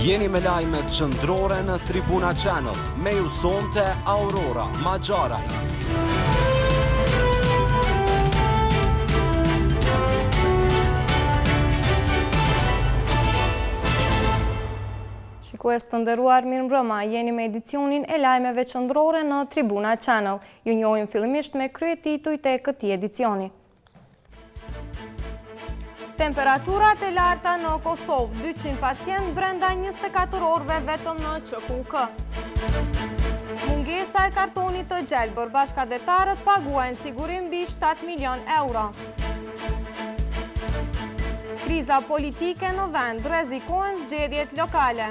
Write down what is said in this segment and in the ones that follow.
Jeni me lajmet qëndrore në Tribuna Channel, me ju sonte Aurora Magjaraj. Shikues të nderuar, mirëmbrëma, jeni me edicionin e lajmeve qëndrore në Tribuna Channel. Ju njohim fillimisht me kryetitujt e këtij edicioni. Temperaturat e larta në Kosovë, 200 pacient brenda 24 orëve vetëm në QKK. Mungesa e kartonit të gjelbër, bashkëdhetarët paguajnë sigurim mbi 7 milion euro. Kriza politike në vend, rrezikojnë zgjedhjet lokale.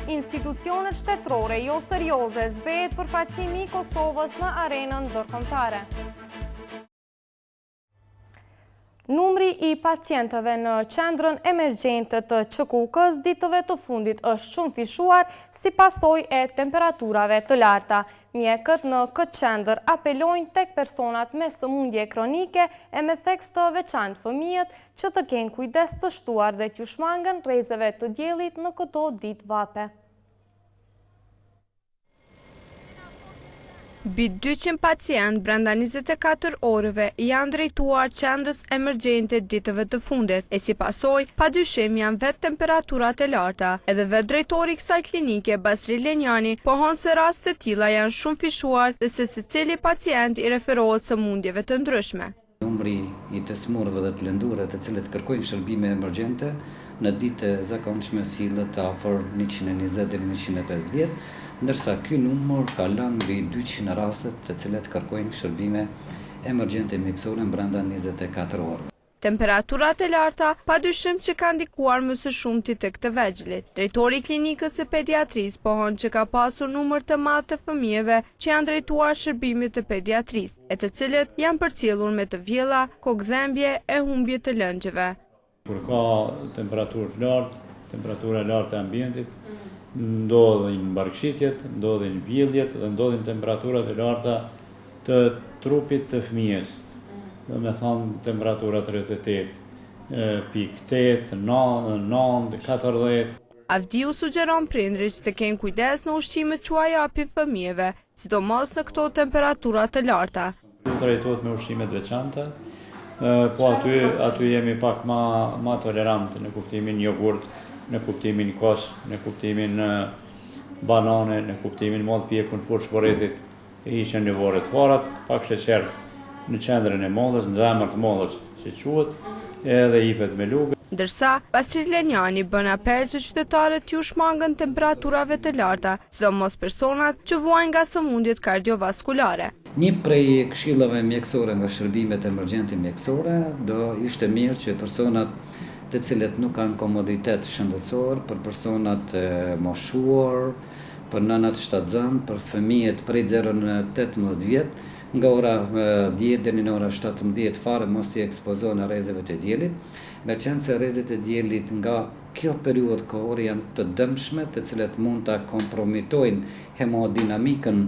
Institucionet shtetërore jo serioze, zbehet përfaqësimi i Kosovës në arenën ndërkombëtare. Numri i pacientëve në qendrën emergjente të QKK-s ditëve të fundit është shumë fishuar si pasojë e temperaturave të larta. Mjekët në këtë qendër apelojnë tek personat me sëmundje kronike e me theks të veçantë fëmijët që të kenë kujdes të shtuar dhe t'ju shmangën rrezeve të diellit në këto ditë vape. Mbi 200 pacient brenda 24 orëve janë drejtuar qendrës emergjente ditëve të fundit, e si pasojë, padyshim janë vetë temperaturat e larta. Edhe vetë drejtori i kësaj klinike, Basri Lenjani, pohon se rastet të tilla janë shumë fishuar dhe se secili pacient i referohet sëmundjeve të ndryshme. Numri i të smurëve dhe të lëndurve të cilët kërkojnë shërbime emergjente në ditë e zakonshme sillet afër 120 deri në 150, ndërsa ky numër ka lënë mbi 200 raste të cilët kërkojnë shërbime emergjente mjekësore brenda 24 orëve. Temperaturat e larta padyshim që kanë ndikuar më së shumti tek të vegjëlit. Drejtori i klinikës së pediatrisë pohon që ka pasur numër të madh të fëmijëve që janë drejtuar shërbimit të pediatrisë, e të cilët janë përcjellur me të vjella, kokëdhëmbje e humbje të lëngjeve. Kur ka temperaturë të lartë, temperatura e lartë e ambientit, ndodhin barkëshitjet, ndodhin vjelljet dhe ndodhin temperaturat e larta të trupit të fëmijës. Dhe me thonë temperatura 38, pikë 8, 9, 40. Avdiu sugjeron prindrit të kenë kujdes në ushqimet që japin fëmijëve, sidomos në këto temperaturat të larta. Trajtohet me ushqimet veçanta, po aty jemi pak ma tolerantë në kuptimin jogurt, në kuptimin kosh, në kuptimin banane, në kuptimin mall pjekun fush porretit, ishin nivoret farat, pak sheqer në qendrën e mollës, në zemër të mollës, si quhet, edhe jepet me lugë. Ndërsa, Basri Lenjani bën apel që qytetarët t'ju shmangën temperaturave të larta, sidomos personat që vuajnë nga sëmundjet kardiovaskulare. Një prej këshillave mjekësore nga shërbimet emergjente mjekësore do ishte mirë që personat të cilët nuk kanë komoditet shëndetësor, për personat moshuar, për nënat shtatzan, për fëmijët prej 0 në 18 vjet, nga ora 10 deri në ora 17 fare mos t'i ekspozohen rrezeve të diellit, meqense se rrezet e diellit nga kjo periudhë kohore janë të dëmshme, të cilat mund ta kompromitojnë hemodinamikën.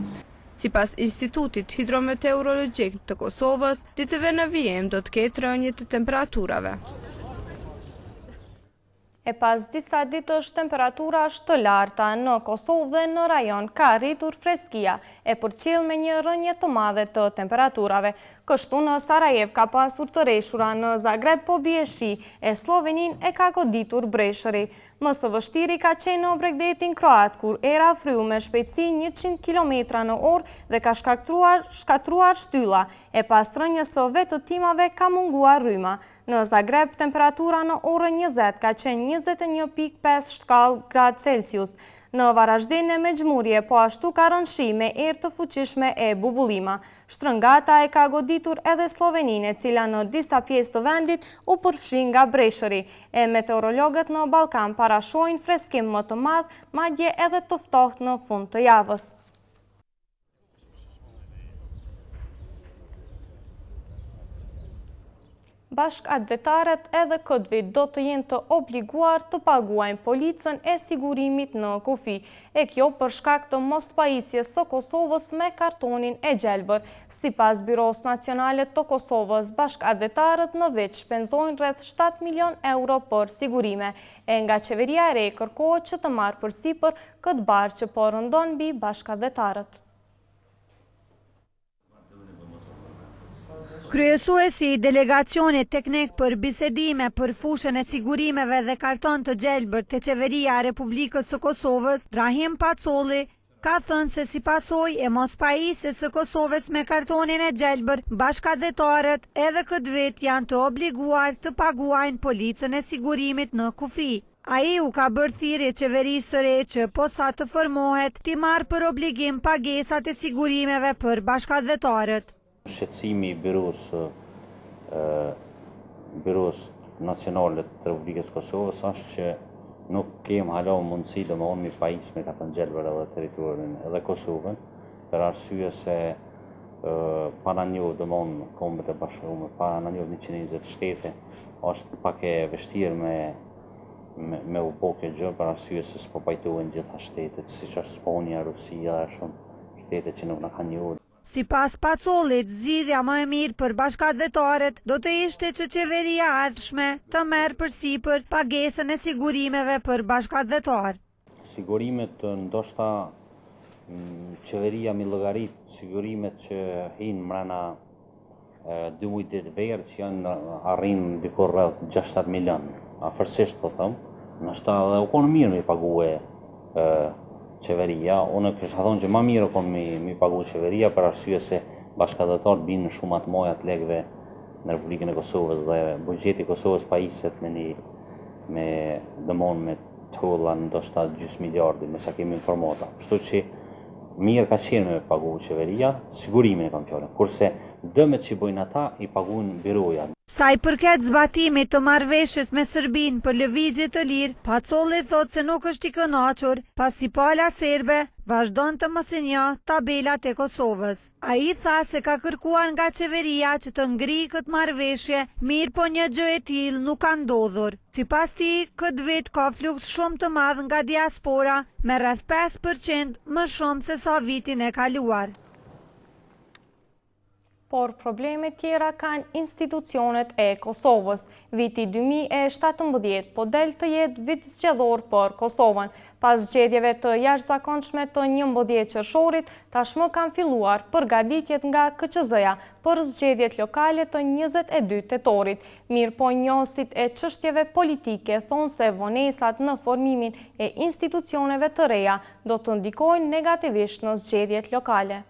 Sipas Institutit Hidrometeorologjik të Kosovës, ditëve në vijim do të ketë rënje të temperaturave. E pas disa ditësh temperatura është të larta në Kosovë dhe në rajon ka rritur freskia e përcjell me një rënje të madhe të temperaturave. Kështu në Sarajev ka pasur të rreshura, në Zagreb po bie shi, e Slovenin e ka goditur breshëri. Më së vështiri ka qenë në Bregdetin kroat, kur era fryu me shpejtësi 100 km/h dhe ka shkatruar shtylla, e pas rënjës së vetë timave ka munguar rryma. Në Zagreb, temperatura në orën 20 ka qenë 21.5 shkallë gradë Celsius. Në Varazdin e Mexhmurje po ashtu ka rënë shi me erë të fuqishme e bubullima. Shtrëngata e ka goditur edhe Sloveninë, e cila në disa pjesë të vendit u përfshin nga breshëri. E meteorologët në Ballkan parashojnë freskim më të madh, madje edhe të ftohtë në fund të javës. Bashkëadhetaret edhe këtë vit do të jenë të obliguar të paguajnë policën e sigurimit në kufi, e kjo për shkak të mospajisjes së Kosovës me kartonin e gjelbër. Sipas Byros Nacionale të Kosovës, bashkëadhetaret në vit shpenzojnë rreth 7 milion euro për sigurime, e nga qeveria e re kërkohet që të marrë përsipër këtë barë që po rëndon mbi bashkëadhetaret. Kryesuesi i delegacionit teknik për bisedime për fushën e sigurimeve dhe karton të gjelbër të qeveria e Republikës së Kosovës, Rahim Pacolli, ka thënë se si pasoj e mospajisjes së Kosovës me kartonin e gjelbër, bashkëadhetaret edhe këtë vit janë të obliguar të paguajnë policën e sigurimit në kufi. Ai u ka bërë thirrje qeverisë së re që posa të formohet t'i marrë për obligim pagesat e sigurimeve për bashkëadhetaret. Shqetësimi i Byros Nacionale të Republikës Kosovës është që nuk kem hala mundësi dhe më onë mi pajis me katën gjelbër edhe teritorin edhe Kosovën, për arsye se pa në njohë dhe më onë kombët e bashkërume, pa në njohë 120 shtete, është pak e vështirë me u po kjo gjë, për arsye se s'po pajtojnë gjitha shtetet, si që është Sponja, Rusia dhe shumë shtetet që nuk në kanë njohë. Sipas Pacollit, zgjidhja më e mirë për bashkëadhetaret do të ishte që qeveria ardhshme të merr përsipër pagesën e sigurimeve për bashkëadhetar. Sigurimet ndoshta qeveria mi llogarit sigurimet që hinë mrena 2 muaj ditë verë që janë arrin dikur rreth 6-7 milion. Afërsisht po them, ndoshta edhe u konë mirë mi pague qeveria, unë kësha thonë që ma mirë kon mi pagu qeveria për arsye se bashkëadhetarët binë në shumë atë moja të legve në Republikën e Kosovës dhe buxheti i Kosovës pajiset me dëmon me tolla ndoshta gjys miliardi, me sa kemi informata. Kështu që mirë ka qenë me pagu qeveria, sigurimin e kam fjalën, kurse dëmet që bojnë ata i paguajnë biroja. Sa i përket zbatimit të marrëveshjes me Serbinë për lëvizje të lirë, Pacolli thotë se nuk është i kënaqur, pasi pala serbe vazhdon të mos i njoh tabelat e Kosovës. Ai tha se ka kërkuar nga qeveria që të ngrijë këtë marrëveshje, mirë po një gjë e tillë nuk ka ndodhur. Sipas tij, këtë vit ka fluks shumë të madh nga diaspora, me rreth 5% më shumë se sa vitin e kaluar. Por probleme tjera kanë institucionet e Kosovës. Viti 2017 po del të jetë vit zgjedhor për Kosovën. Pas zgjedhjeve të jashtëzakonshme të 11 qershorit, tashmë kanë filluar përgatitjet nga KQZ-ja për zgjedhjet lokale të 22 tetorit. Mirë po njohësit e çështjeve politike thonë se vonesat në formimin e institucioneve të reja do të ndikojnë negativisht në zgjedhjet lokale.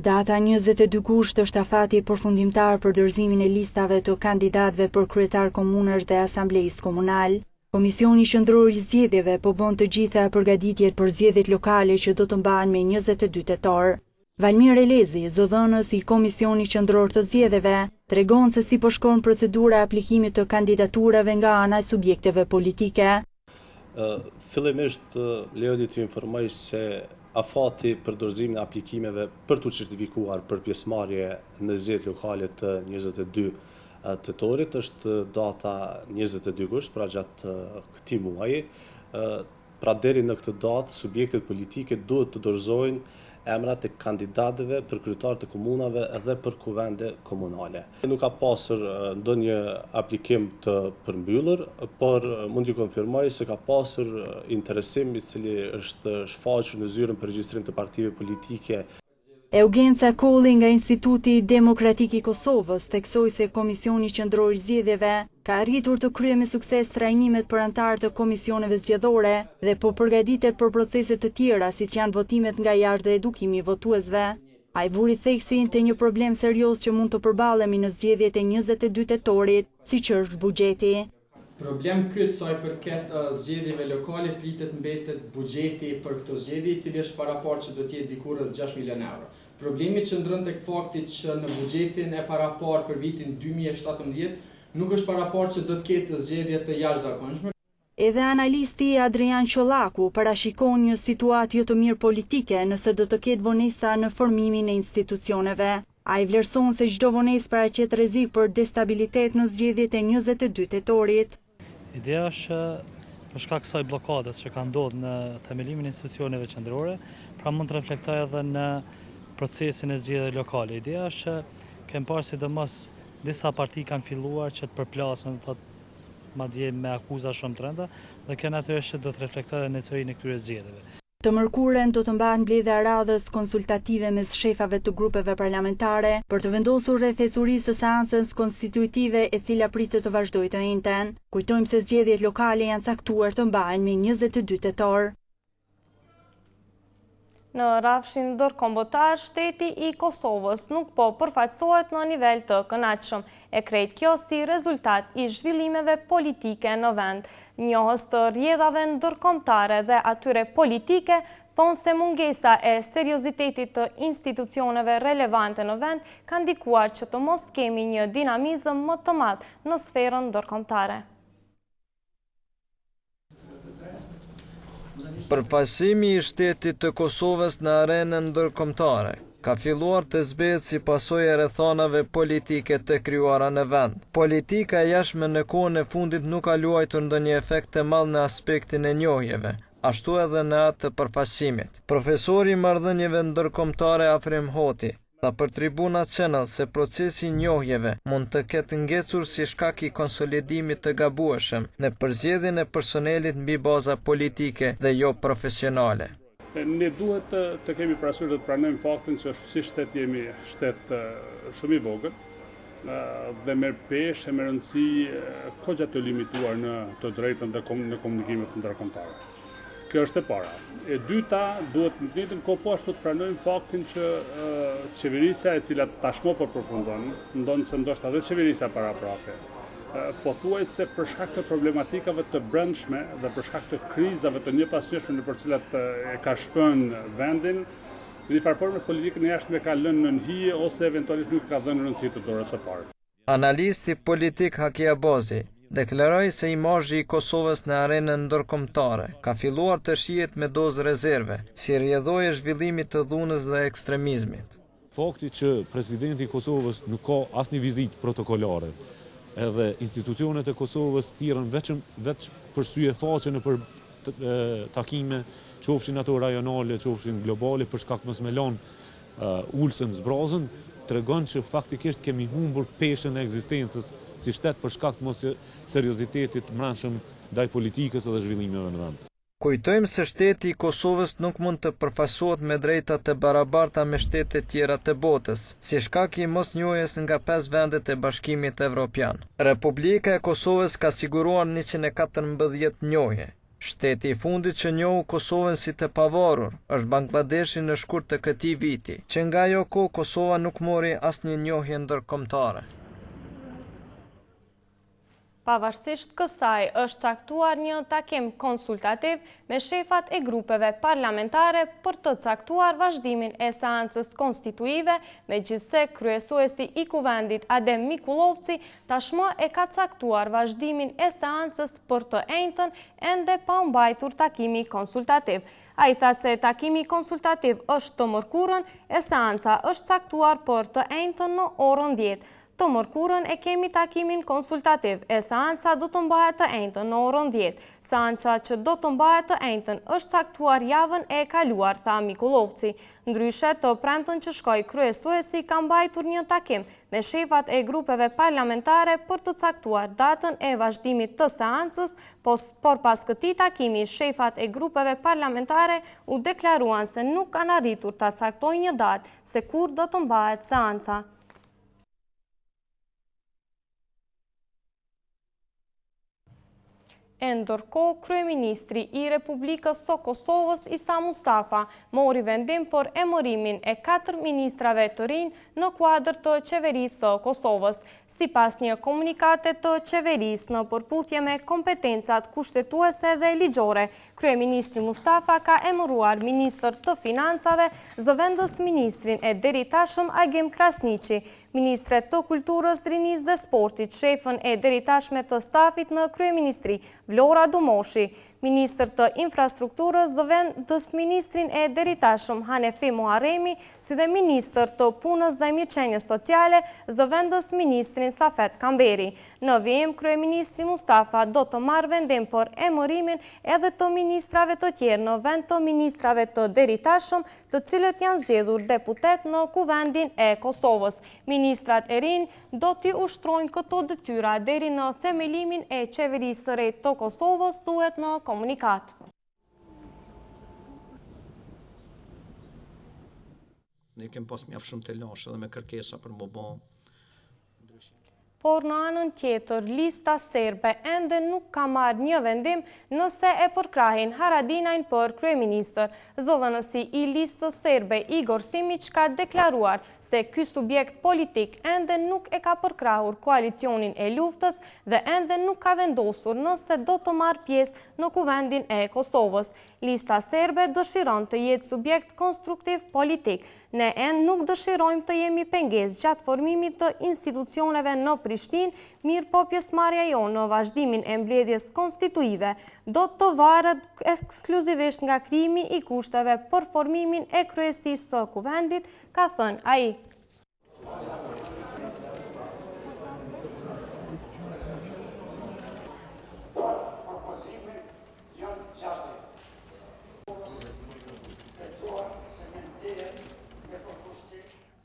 Data 22 gusht është afati përfundimtar për dorëzimin e listave të kandidatëve për kryetar komunësh dhe asamblejist komunal. Komisioni Qendror i Zgjedhjeve po bën të gjitha përgatitjet për zgjedhjet lokale që do të mbahen me 22 tetor. Valmir Elezi, zëdhënës i Komisionit Qendror të Zgjedhjeve, tregon se si po shkon procedura e aplikimit të kandidaturave nga ana e subjekteve politike. Fillimisht lejoni të informoj se afati për dorëzimin e aplikimeve për të certifikuar për pjesëmarrje në zgjedhjet lokale të 22 tetorit është data 22 gusht, pra gjatë këtij muaji. Pra deri në këtë datë subjektet politike duhet të dorëzojnë emrat e kandidatëve për kryetarë të komunave edhe për kuvende komunale. Nuk ka pasur ndonjë aplikim të përmbyllur, por mund t'ju konfirmoj se ka pasur interesim i cili është shfaqur në zyrën për regjistrim të partive politike. Eugenca Kolli nga Instituti Demokratik i Kosovës theksoi se Komisioni Qendror i Zgjedhjeve ka arritur të kryejë me sukses trajnimet për anëtarë të komisioneve zgjedhore dhe po përgatitet për procese të tjera siç janë votimet nga jashtë dhe edukimi i votuesve. Ai vuri theksin te një problem serioz që mund të përballemi në zgjedhjet e 22 tetorit, siç është buxheti. Problem kyç sa i përket zgjedhjeve lokale pritet mbetet buxheti për këto zgjedhje, i cili është paraportë që do të jetë diku rreth 6 milion euro. Problemi qëndron tek fakti që në buxhetin e paraportë për vitin 2017 nuk është paraportë që do të ketë zgjedhje të jashtëzakonshme. Edhe analisti Adrian Qollaku parashikon një situatë jo të mirë politike nëse do të ketë vonesa në formimin e institucioneve. Ai vlerëson se çdo vonesë paraqet rrezik për destabilitet në zgjedhjet e 22 tetorit. Ideja është për shkak kësaj bllokadës që ka ndodhur në themelimin e institucioneve qendrore, pra mund të reflektojë edhe në procesin e zgjedhjeve lokale. Ideja është kem parë sidomos disa parti kanë filluar që të përplasen, madje me akuza shumë të rënda, dhe kjo natyrisht do të reflektojë në historinë e këtyre zgjedhjeve. Të mërkurën do të mbahet mbledhja e radhës konsultative mes shefave të grupeve parlamentare për të vendosur rreth thesurisë së seancës konstitutive e cila pritet të vazhdojë të njëjtën. Kujtojmë se zgjedhjet lokale janë caktuar të mbahen me 22 tetor. Në rafshin ndërkombëtar, shteti i Kosovës nuk po përfaqësohet në nivel të kënaqshëm, e krejt kjo si rezultat i zhvillimeve politike në vend. Njohës të rrjedhave ndërkombëtare dhe atyre politike thonë se mungesa e seriozitetit të institucioneve relevante në vend ka ndikuar që të mos kemi një dinamizëm më të madh në sferën ndërkombëtare. Përfaqësimi i shtetit të Kosovës në arenën ndërkombëtare ka filluar të zbehet si pasojë e rrethonave politike të krijuara në vend. Politika e jashtme në kohën e fundit nuk ka luajtur ndonjë efekt të madh në aspektin e njohjeve, ashtu edhe në atë të përfaqësimit. Profesori i marrëdhënieve ndërkombëtare Afrim Hoti tha për Tribuna Channel se procesi i njohjeve mund të ketë ngecur si shkak i konsolidimit të gabueshëm në përzgjedhjen e personelit mbi baza politike dhe jo profesionale. Ne duhet të kemi parasysh dhe të pranojmë faktin që si shtet jemi shtet shumë i vogël dhe merr peshë me rëndësi kohë të limituar në të drejtën dhe në komunikimet ndërkombëtare. Kjo është e para. E dyta, duhet në të njëjtën kohë po ashtu të pranojmë faktin që qeverisja e cila tashmë po përfundon, ndonë se ndoshta edhe qeverisja paraprape, pothuajse për shkak të problematikave të brendshme dhe për shkak të krizave të njëpasqyrshme në për cilat e ka shpënë vendin, në një farë forme politikën e jashtme ka lënë në hije ose eventualisht nuk ka dhënë rëndësi të dorës së parë. Analisti politik Haki Abazi deklaroi se imazhi i Kosovës në arenën ndërkombëtare ka filluar të shihet me dozë rezerve, si rrjedhojë zhvillimit të dhunës dhe ekstremizmit. Fakti që presidenti i Kosovës nuk ka asnjë vizitë protokolare, edhe institucionet e Kosovës thirrën veç për syje faqe në për takime, qofshin ato rajonale, qofshin globale, për shkak mos me lanë ulsën zbrazën, tregon që faktikisht kemi humbur peshën e ekzistencës si shtet për shkak të mos seriozitetit brendshëm ndaj politikës dhe zhvillimeve në vend. Kujtojmë se shteti i Kosovës nuk mund të përfaqësohet me drejta të barabarta me shtetet tjera të botës, si shkak i mosnjohjes nga 5 vendet e Bashkimit Evropian. Republika e Kosovës ka siguruar 114 njohje. Shteti i fundit që njohu Kosovën si të pavarur është Bangladeshi në shkurt të këtij viti, që nga ajo kohë Kosova nuk mori asnjë njohje ndërkombëtare. Pavarësisht kësaj, është caktuar një takim konsultativ me shefat e grupeve parlamentare për të caktuar vazhdimin e seancës konstituive, megjithse kryesuesi i kuvendit Adem Mikullovci tashmë e ka caktuar vazhdimin e seancës për të njëjtën ende pa mbajtur takimi konsultativ. Ai tha se takimi konsultativ është të mërkurën e seanca është caktuar për të njëjtën në orën 10. Të mërkurën e kemi takimin konsultativ, e seanca do të mbahet të njëjtën në orën 10. Seanca që do të mbahet të njëjtën është caktuar javën e kaluar, tha Mikullovci. Ndryshe, të premtën që shkoi kryesuesi ka mbajtur një takim me shefat e grupeve parlamentare për të caktuar datën e vazhdimit të seancës, por pas këtij takimi shefat e grupeve parlamentare u deklaruan se nuk kanë arritur ta caktojnë një datë se kur do të mbahet seanca. Ndërkohë, kryeministri i Republikës së Kosovës Isa Mustafa mori vendim për emërimin e 4 ministrave të rinj në kuadër të qeverisë së Kosovës. Sipas një komunikate të qeverisë në përputhje me kompetencat kushtetuese dhe ligjore, kryeministri Mustafa ka emëruar ministër të financave, zëvendës ministrin e deritashëm Agim Krasniqi, ministre të kulturës, rinisë dhe sportit, shefën e deritashme të stafit në kryeministri Vlora Domoshi, Ministër të infrastrukturës zëvendës ministrin e deritashëm Hanefi Muharremi, si dhe Ministër të punës dhe mirëqenies sociale zëvendës ministrin Safet Kamberi. Në vijim, Kryeministri Mustafa do të marrë vendim për emërimin edhe të ministrave të tjerë në vend të ministrave të deritashëm, të cilët janë zgjedhur deputet në Kuvendin e Kosovës. Ministrat e rinj do t'i ushtrojnë këto detyra deri në themelimin e qeverisë së re të Kosovës, thuhet në komunikat. Ne kem pas mjaft shumë të lashë dhe me kërkesa për më bë. Por në anën tjetër, lista serbe ende nuk ka marrë një vendim nëse e përkrahin Haradinajn për kryeministër. Zëdhënësi i listës serbe Igor Simić ka deklaruar se ky subjekt politik ende nuk e ka përkrahur koalicionin e luftës dhe ende nuk ka vendosur nëse do të marrë pjesë në Kuvendin e Kosovës. Lista serbe dëshiron të jetë subjekt konstruktiv politik. Ne nuk dëshirojmë të jemi pengesë gjatë formimit të institucioneve në Prishtinë, mirë po pjesëmarrja jonë në vazhdimin e mbledhjes konstituive do të varet ekskluzivisht nga krijimi i kushteve për formimin e kryesisë së Kuvendit, ka thënë ai.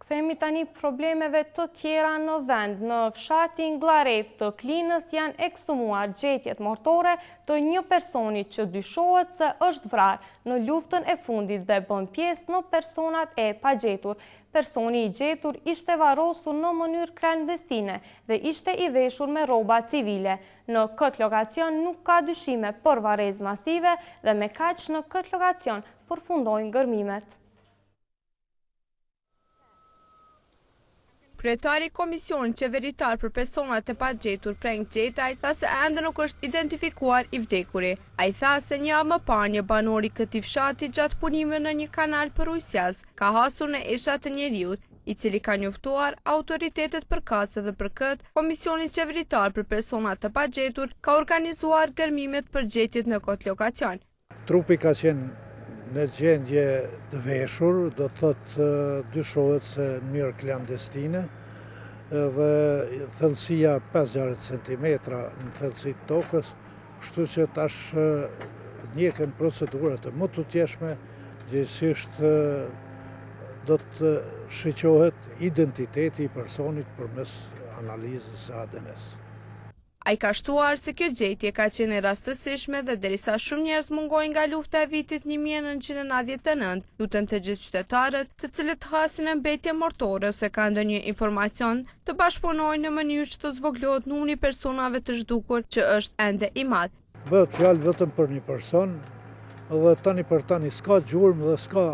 Kthehemi tani problemeve të tjera në vend. Në fshatin Glarev të Klinës janë ekshumuar gjetjet mortore të një personi që dyshohet se është vrarë në luftën e fundit dhe bën pjesë në personat e pagjetur. Personi i gjetur ishte varrosur në mënyrë klandestine dhe ishte i veshur me rroba civile. Në këtë lokacion nuk ka dyshime për varrezë masive dhe me kaq në këtë lokacion përfundojnë gërmimet. Kryetari i Komisionit Qeveritar për Personat e Pagjetur Prenk Gjetaj tha se ende nuk është identifikuar i vdekuri. Ai tha se një javë më parë një banor i këtij fshati gjatë punimeve në një kanal për ujësjellës ka hasur në esha të njeriut, i cili ka njoftuar autoritetet përkatëse dhe për këtë Komisioni Qeveritar për Personat të Pagjetur ka organizuar gërmimet për gjetjet në këtë lokacion. Trupi ka qenë në gjendje të veshur, do të thotë dyshohet se në mënyrë klandestine dhe thellësia 50 cm në thellësi të tokës, kështu që tash njeken procedurat të më të tjeshme, gjithsesi do të shiqohet identiteti i personit përmes analizës së ADN-s. Ai ka shtuar se kjo gjetje ka qenë rastësishme dhe derisa shumë njerëz mungojnë nga lufta e vitit 1999, lutën të gjithë qytetarët, të cilët hasin në mbetje mortore ose ka ndonjë informacion, të bashkëpunojnë në mënyrë që të zvoglohet numri i personave të zhdukur që është ende i madh. Bëhet fjalë vetëm për një person dhe tani për tani s'ka gjurmë dhe s'ka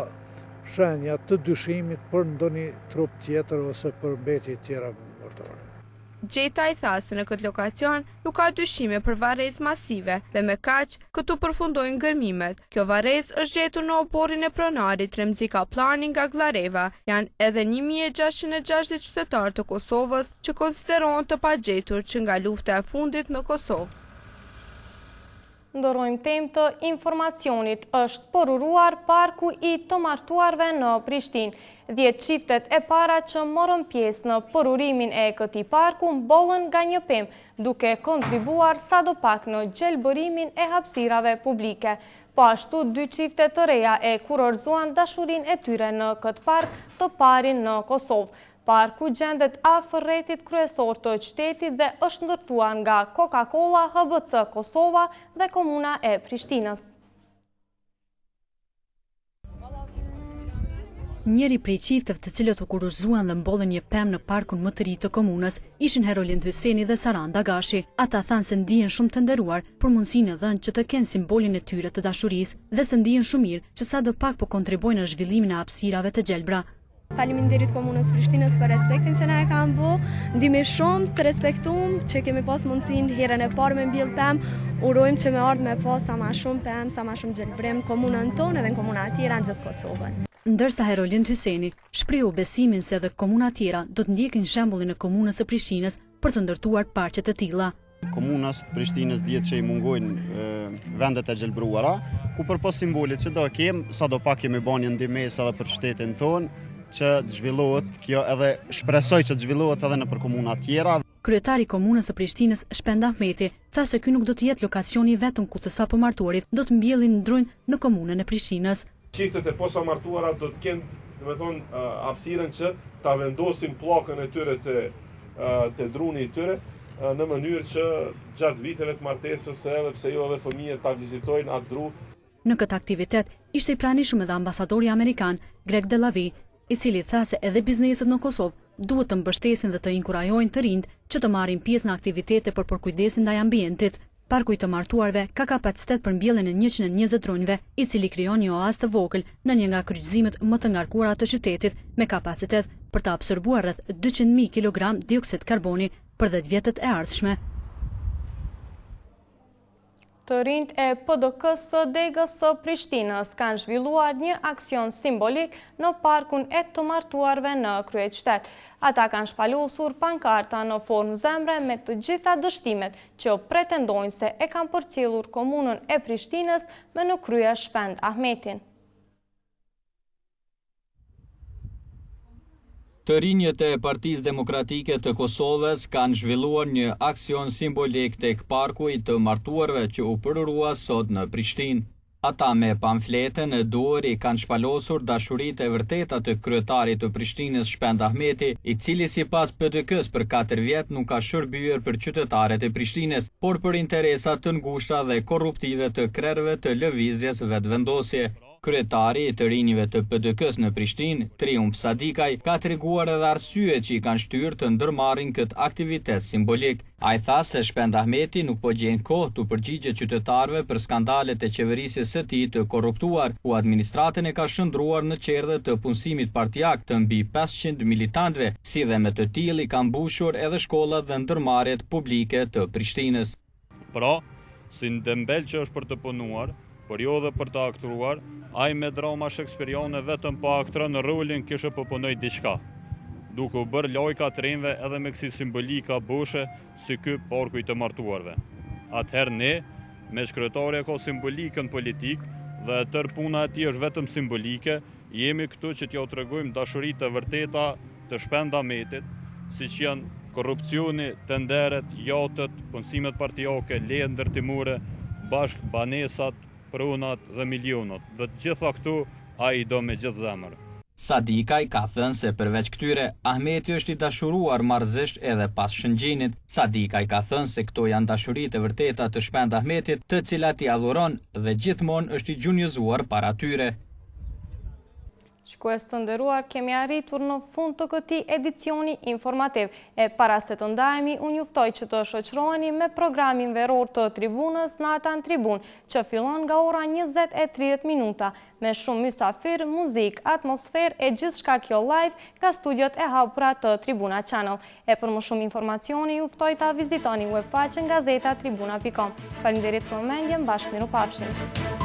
shenja të dyshimit për ndonjë trup tjetër ose për mbetje tjera mortore. Gjetaj tha se në këtë lokacion nuk ka dyshime për varrezë masive dhe me kaq këtu përfundojnë gërmimet. Kjo varrezë është gjetur në oborin e pronarit Remzi Kaplani nga Glareva. Janë edhe 1660 qytetarë të Kosovës që konsiderohen të pagjetur që nga lufta e fundit në Kosovë. Ndërrojmë temë të informacionit, është përuruar parku i të martuarve në Prishtinë. 10 çiftet e para që morën pjesë në përurimin e këtij parku mbollën nga një pemë, duke kontribuar sadopak në gjelbërimin e hapësirave publike. Po ashtu, 2 çifte të reja e kurorzuan dashurinë e tyre në këtë park të parin në Kosovë. Parku gjendet afër rrethit kryesor të qytetit dhe është ndërtuar nga Coca-Cola, HBC Kosova dhe Komuna e Prishtinës. Njëri prej çifteve të cilët u kurorzuan dhe mbollën një pemë në parkun më të ri të komunës ishin Herolind Hyseni dhe Saranda Gashi. Ata thanë se ndihen shumë të nderuar për mundësinë e dhënë që të kenë simbolin e tyre të dashurisë dhe se ndihen shumë mirë që sadopak po kontribuojnë në zhvillimin e hapësirave të gjelbra. Faleminderit Komunës Prishtinës për respektin që na e kanë bë. Ndihmë shumë të respektuam që kemi pas mundësinë herën e parë me mbill pemë. Urojmë që me ardhmë me pas sa më shumë pemë, sa më shumë gjelbrim komunën tonë edhe në komuna tjera në gjithë Kosovën. Ndërsa Herolind Hyseni shprehu besimin se edhe komuna tjera do të ndjekin shembullin e komunës së Prishtinës për të ndërtuar parqe të tilla. komunës Prishtinës dihet që i mungojnë vendet e gjelbruara, ku përpos simbolit që do kem, sa do pak kemi bën një ndihmës edhe për shtetin tonë, që të zhvillohet kjo edhe shpresoj që të zhvillohet edhe në për komuna tjera. Kryetari i komunës së Prishtinës, Shpend Ahmeti, tha se ky nuk do të jetë lokacioni vetëm ku të sapomartuarit do të mbjellin ndrojnë në komunën e Prishtinës. Çiftet e posamartuara do të kenë, domethënë, hapësirën që ta vendosin pllakën e tyre te druni i tyre në mënyrë që gjatë viteve të martesës edhe pse jo edhe fëmijët ta vizitojnë atë dru. Në këtë aktivitet ishte i pranishëm edhe ambasadori amerikan Greg Delavi, i cili tha se edhe bizneset në Kosovë duhet të mbështesin dhe të inkurajojnë të rinjt që të marrin pjesë në aktivitete për përkujdesin ndaj ambientit. Parku i të martuarve ka kapacitet për mbjelljen e 120 dronjve, i cili krijon një oazë të vogël në një nga kryqëzimet më të ngarkuara të qytetit, me kapacitet për të absorbuar rreth 200.000 kg dioksid karboni për 10 vjetët e ardhshme. Të rinjt e PDK-s së Degës së Prishtinës kanë zhvilluar një aksion simbolik në parkun e të martuarve në kryeqytet. Ata kanë shpalosur pankarta në formë zemre me të gjitha dështimet që pretendojnë se e kanë përcjellur komunën e Prishtinës me në krye Shpend Ahmetin. Të rinjët e Partisë Demokratike të Kosovës kanë zhvilluar një aksion simbolik tek parku i të martuarve që u përrua sot në Prishtinë. Ata me pamflete në dorë i kanë shpalosur dashuritë e vërteta të kryetarit të Prishtinës Shpend Ahmeti, i cili sipas PDK-s për 4 vjet nuk ka shërbyer për qytetarët e Prishtinës, por për interesa të ngushta dhe korruptive të krerëve të lëvizjes vetvendosje. Kryetari i të rinjve të PDK-s në Prishtinë, Triumf Sadikaj, ka treguar edhe arsye që i kanë shtyrë të ndërmarrin këtë aktivitet simbolik. Ai tha se Shpend Ahmeti nuk po gjen kohë të përgjigjet qytetarëve për skandalet e qeverisjes së tij të korruptuar, ku administratën e ka shndruar në qerdhe të punësimit partijak të mbi 500 militantëve, si dhe me të tillë i kanë mbushur edhe shkollat dhe ndërmarrjet publike të Prishtinës. Pra, si ndembel që është për të punuar, por jo dhe për të aktruar, ai me drama shekspiriane vetëm po aktron rolin kishte po punoj diçka, duke u bërë lojka trenve edhe me kësi simbolika boshe si ky parku i të martuarve. Atëherë ne, me shkretare ka simbolikën politik dhe tërë puna e tij është vetëm simbolike, jemi këtu që t'ja tregojmë dashuritë të vërteta të Shpend Ahmetit, siç janë korrupsioni, tenderet, jatët, punësimet partijake, leje ndërtimore, bashk banesat, pronat dhe milionat, dhe të gjitha këtu ai do me gjithë zemër. Sadikaj ka thënë se përveç këtyre, Ahmeti është i dashuruar marrëzisht edhe pas shëngjinit. Sadikaj ka thënë se këto janë dashuritë e vërteta të Shpend Ahmetit, të cilat i adhuron dhe gjithmonë është i gjunjëzuar para tyre. Shikues të nderuar, kemi arritur në fund të këtij edicioni informativ. E para se të ndajemi, unë juftoj që të shoqëroheni me programin veror të tribunës Natan Tribun, që fillon nga ora 20:30 me shumë mysafir, muzik, atmosferë e gjithçka kjo live nga studiot e hapura të Tribuna Channel. E për më shumë informacioni, juftoj ta vizitoni webfaqen gazetatribuna.com. Faleminderit për vëmendjen, bashkë mirupafshim.